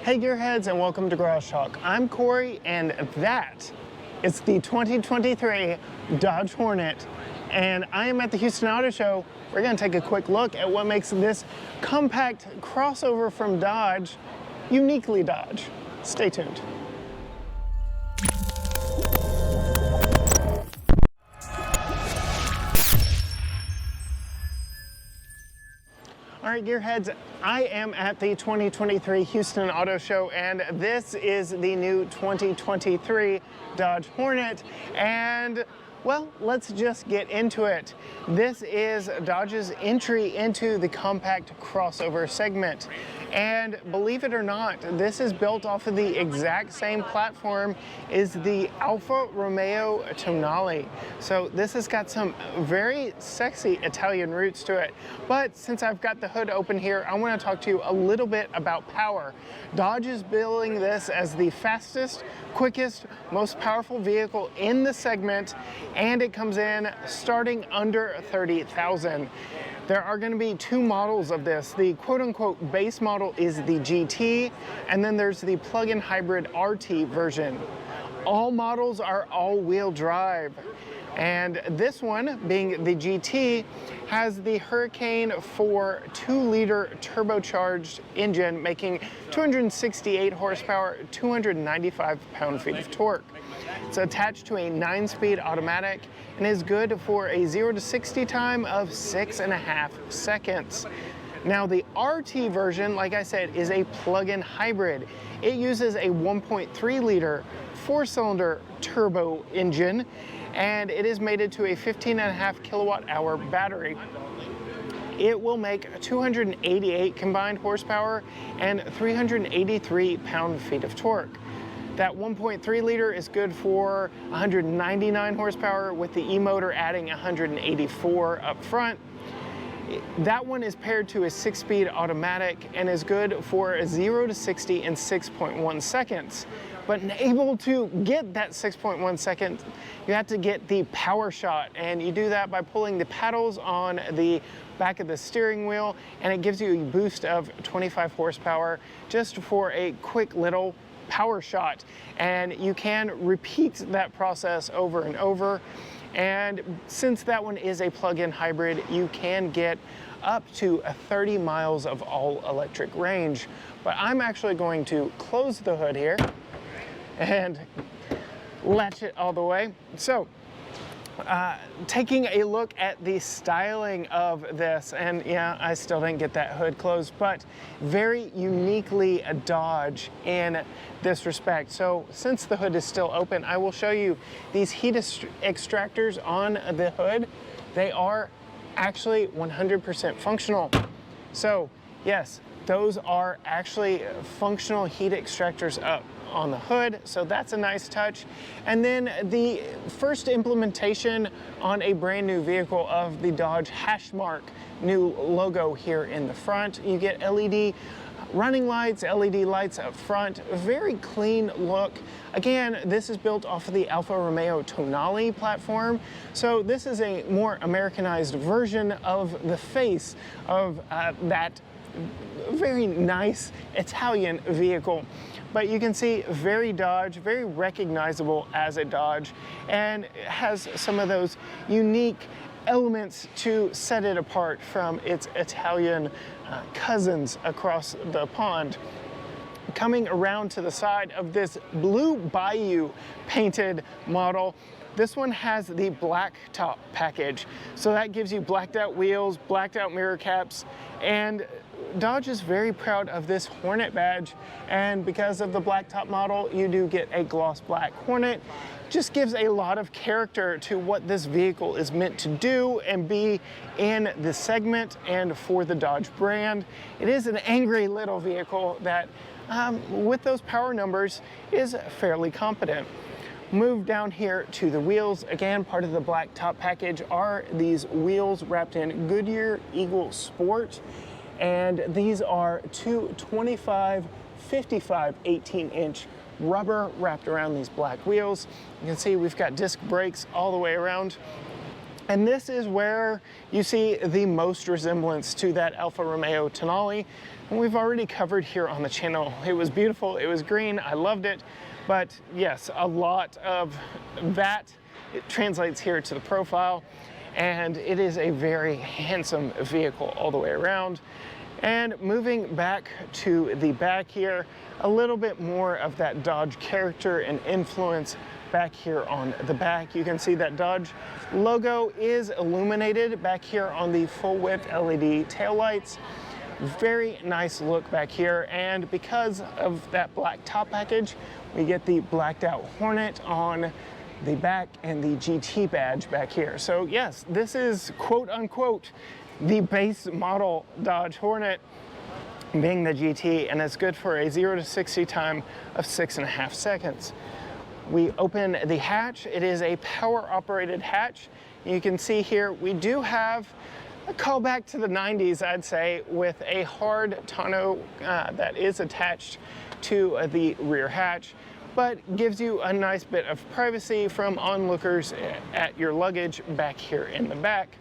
Hey gearheads, and welcome to Garage Talk. I'm Corey, and that is the 2023 Dodge Hornet. And I am at the Houston Auto Show. We're gonna take a quick look at what makes this compact crossover from Dodge uniquely Dodge. Stay tuned. All right, gearheads, I am at the 2023 Houston Auto Show, and this is the new 2023 Dodge Hornet. And well, let's just get into it. This is Dodge's entry into the compact crossover segment. And believe it or not, this is built off of the exact same platform as the Alfa Romeo Tonale. So this has got some very sexy Italian roots to it. But since I've got the hood open here, I want to talk to you a little bit about power. Dodge is billing this as the fastest, quickest, most powerful vehicle in the segment, and it comes in starting under 30,000. There are going to be two models of this. The quote-unquote base model is the GT, and then there's the plug-in hybrid RT version. All models are all-wheel drive, and this one, being the GT, has the Hurricane 4 2-liter turbocharged engine, making 268 horsepower, 295 pound-feet of torque. It's attached to a 9-speed automatic and is good for a 0 to 60 time of 6.5 seconds. Now the RT version, like I said, is a plug-in hybrid. It uses a 1.3-liter 4-cylinder turbo engine, and it is mated to a 15.5 kilowatt-hour battery. It will make 288 combined horsepower and 383 pound-feet of torque. That 1.3 liter is good for 199 horsepower, with the e-motor adding 184 up front. That one is paired to a 6-speed automatic and is good for a 0 to 60 in 6.1 seconds. But able to get that 6.1 seconds, you have to get the power shot, and you do that by pulling the paddles on the back of the steering wheel, and it gives you a boost of 25 horsepower just for a quick little power shot. And you can repeat that process over and over. And since that one is a plug-in hybrid, you can get up to 30 miles of all-electric range. But I'm actually going to close the hood here and latch it all the way. So taking a look at the styling of this, and yeah, I still didn't get that hood closed, but very uniquely a Dodge in this respect. So since the hood is still open, I will show you these heat extractors on the hood. They are actually 100% functional. So yes, those are actually functional heat extractors up on the hood, so that's a nice touch. And then the first implementation on a brand new vehicle of the Dodge hash mark new logo here in the front. You get LED running lights, LED lights up front, very clean look. Again, this is built off of the Alfa Romeo Tonale platform, so this is a more Americanized version of the face of that very nice Italian vehicle. But you can see very Dodge, very recognizable as a Dodge, and has some of those unique elements to set it apart from its Italian cousins across the pond. Coming around to the side of this Blue Bayou painted model, this one has the black top package. So that gives you blacked out wheels, blacked out mirror caps, and Dodge is very proud of this Hornet badge, and because of the black top model, you do get a gloss black Hornet. Just gives a lot of character to what this vehicle is meant to do and be in the segment and for the Dodge brand. It is an angry little vehicle that, with those power numbers, is fairly competent. Move down here to the wheels. Again, part of the black top package are these wheels wrapped in Goodyear Eagle Sport. And these are two 25, 55, 18-inch rubber wrapped around these black wheels. You can see we've got disc brakes all the way around. And this is where you see the most resemblance to that Alfa Romeo Tonale. And we've already covered here on the channel. It was beautiful, it was green, I loved it. But yes, a lot of that, it translates here to the profile. And it is a very handsome vehicle all the way around. And moving back to the back here, a little bit more of that Dodge character and influence back here on the back. You can see that Dodge logo is illuminated back here on the full width LED taillights. Very nice look back here, and because of that black top package, we get the blacked out Hornet on the back and the GT badge back here. So yes, this is quote unquote the base model Dodge Hornet, being the GT, and it's good for a 0 to 60 time of 6.5 seconds. We open the hatch. It is a power operated hatch. You can see here we do have a callback to the 90s, I'd say, with a hard tonneau that is attached to the rear hatch, but gives you a nice bit of privacy from onlookers at your luggage back here in the back.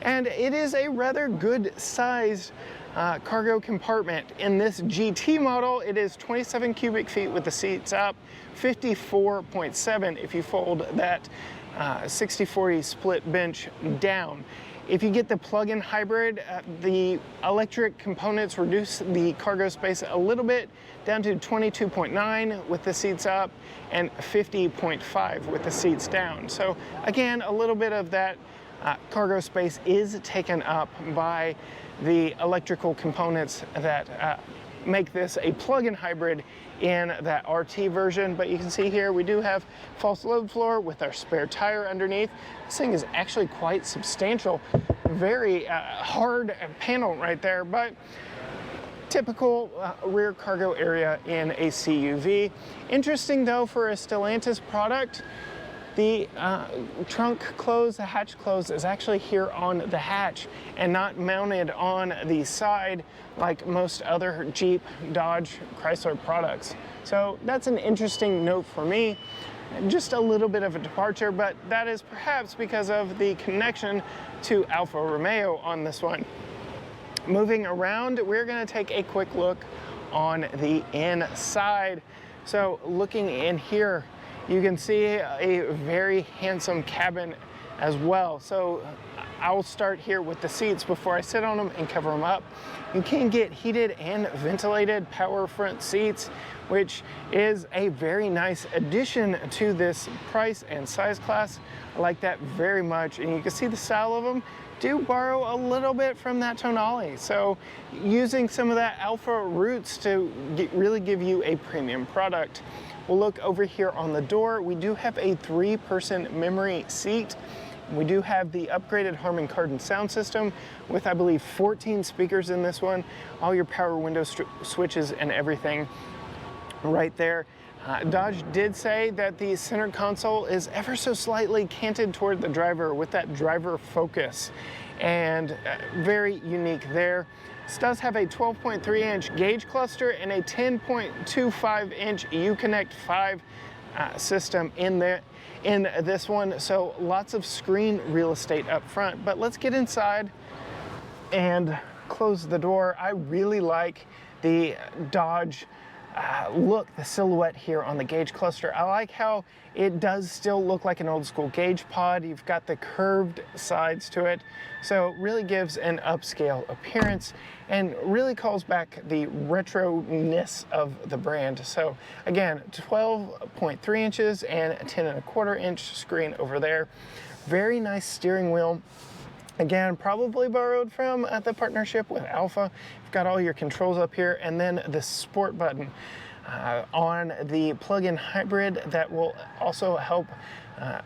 And it is a rather good sized cargo compartment. In this GT model, it is 27 cubic feet with the seats up, 54.7 if you fold that 60-40 split bench down. If you get the plug-in hybrid, the electric components reduce the cargo space a little bit, down to 22.9 with the seats up and 50.5 with the seats down. So again, a little bit of that cargo space is taken up by the electrical components that make this a plug-in hybrid in that RT version. But you can see here we do have false load floor with our spare tire underneath. This thing is actually quite substantial, very hard panel right there, but typical rear cargo area in a CUV. Interesting though, for a Stellantis product, the trunk close, the hatch close is actually here on the hatch and not mounted on the side like most other Jeep, Dodge, Chrysler products. So that's an interesting note for me. Just a little bit of a departure, but that is perhaps because of the connection to Alfa Romeo on this one. Moving around, we're going to take a quick look on the inside. So looking in here, you can see a very handsome cabin as well. So I'll start here with the seats before I sit on them and cover them up. You can get heated and ventilated power front seats, which is a very nice addition to this price and size class. I like that very much, and you can see the style of them do borrow a little bit from that Tonale. So using some of that Alfa roots to really give you a premium product. We'll look over here on the door. We do have a 3-person memory seat. We do have the upgraded Harman Kardon sound system with, I believe, 14 speakers in this one, all your power window switches and everything right there. Dodge did say that the center console is ever so slightly canted toward the driver with that driver focus, and very unique there. This does have a 12.3-inch gauge cluster and a 10.25-inch Uconnect 5 system in this one, so lots of screen real estate up front. But let's get inside and close the door. I really like the Dodge look, the silhouette here on the gauge cluster. I like how it does still look like an old school gauge pod. You've got the curved sides to it, so it really gives an upscale appearance and really calls back the retro-ness of the brand. So again, 12.3 inches and a 10.25-inch screen over there. Very nice steering wheel. Again, probably borrowed from the partnership with Alfa. You've got all your controls up here, and then the sport button on the plug-in hybrid that will also help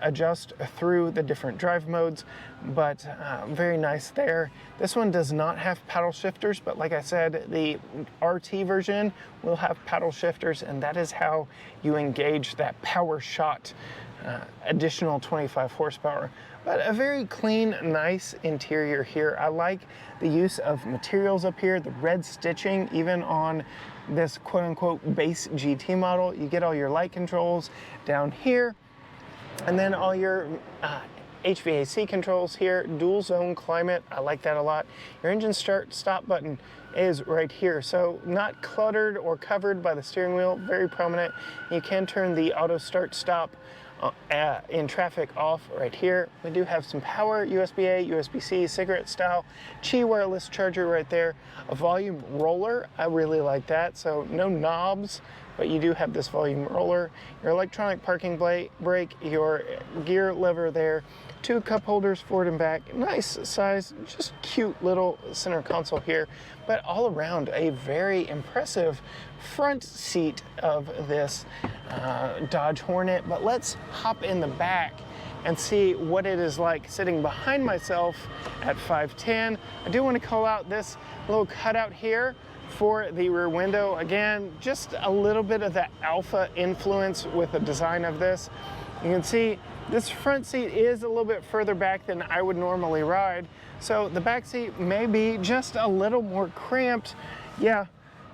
adjust through the different drive modes, but very nice there. This one does not have paddle shifters, but like I said, the RT version will have paddle shifters, and that is how you engage that power shot additional 25 horsepower. But a very clean, nice interior here. I like the use of materials up here, the red stitching, even on this quote-unquote base GT model. You get all your light controls down here, and then all your HVAC controls here, dual zone climate, I like that a lot. Your engine start stop button is right here, so not cluttered or covered by the steering wheel, very prominent. You can turn the auto start stop in traffic off right here. We do have some power, USB-A, USB-C, cigarette style, Qi wireless charger right there, a volume roller, I really like that, so no knobs, but you do have this volume roller, your electronic parking brake, your gear lever there, 2 cup holders forward and back, nice size, just cute little center console here, but all around a very impressive front seat of this Dodge Hornet. But let's hop in the back and see what it is like sitting behind myself at 5'10". I do want to call out this little cutout here for the rear window. Again, just a little bit of that Alfa influence with the design of this. You can see this front seat is a little bit further back than I would normally ride, so the back seat may be just a little more cramped. Yeah,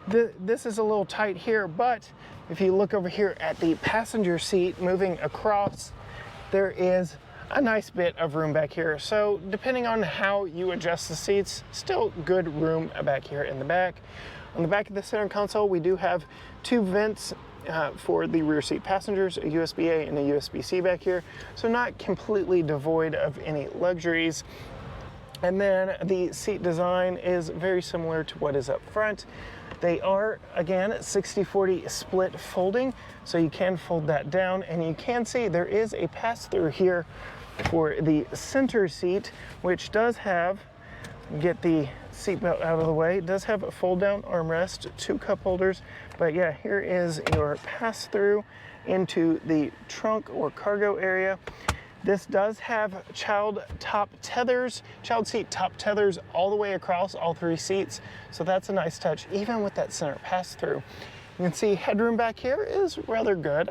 this is a little tight here, but if you look over here at the passenger seat moving across, there is a nice bit of room back here. So depending on how you adjust the seats, still good room back here in the back. On the back of the center console, we do have 2 vents for the rear seat passengers, a USB-A and a USB-C back here, so not completely devoid of any luxuries. And then the seat design is very similar to what is up front. They are, again, 60/40 split folding, so you can fold that down, and you can see there is a pass-through here for the center seat, which does have, get the seatbelt out of the way, it does have a fold-down armrest, 2 cup holders, but yeah, here is your pass-through into the trunk or cargo area. This does have child seat top tethers all the way across all 3 seats, so that's a nice touch, even with that center pass-through. You can see headroom back here is rather good.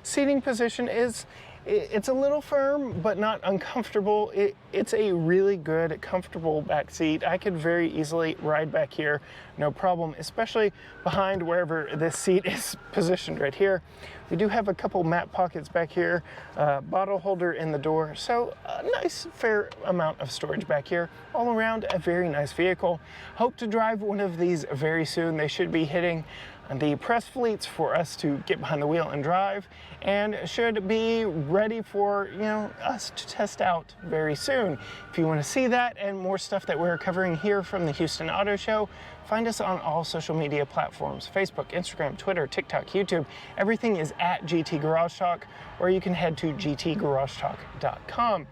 Seating position is, it's a little firm, but not uncomfortable. It's a really good, comfortable back seat. I could very easily ride back here, no problem, especially behind wherever this seat is positioned right here. We do have a couple mat pockets back here, bottle holder in the door, so a nice fair amount of storage back here. All around, a very nice vehicle. Hope to drive one of these very soon. They should be hitting the press fleets for us to get behind the wheel and drive, and should be ready for, you know, us to test out very soon. If you want to see that and more stuff that we're covering here from the Houston Auto Show, find us on all social media platforms: Facebook, Instagram, Twitter, TikTok, YouTube. Everything is at GT Garage Talk, or you can head to gtgaragetalk.com.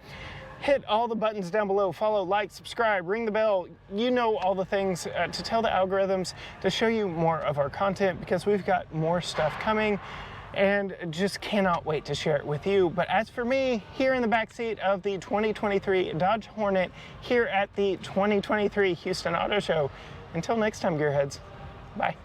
Hit all the buttons down below, follow, like, subscribe, ring the bell, you know, all the things to tell the algorithms to show you more of our content, because we've got more stuff coming and just cannot wait to share it with you. But as for me, here in the backseat of the 2023 Dodge Hornet here at the 2023 Houston Auto Show, until next time, gearheads, bye.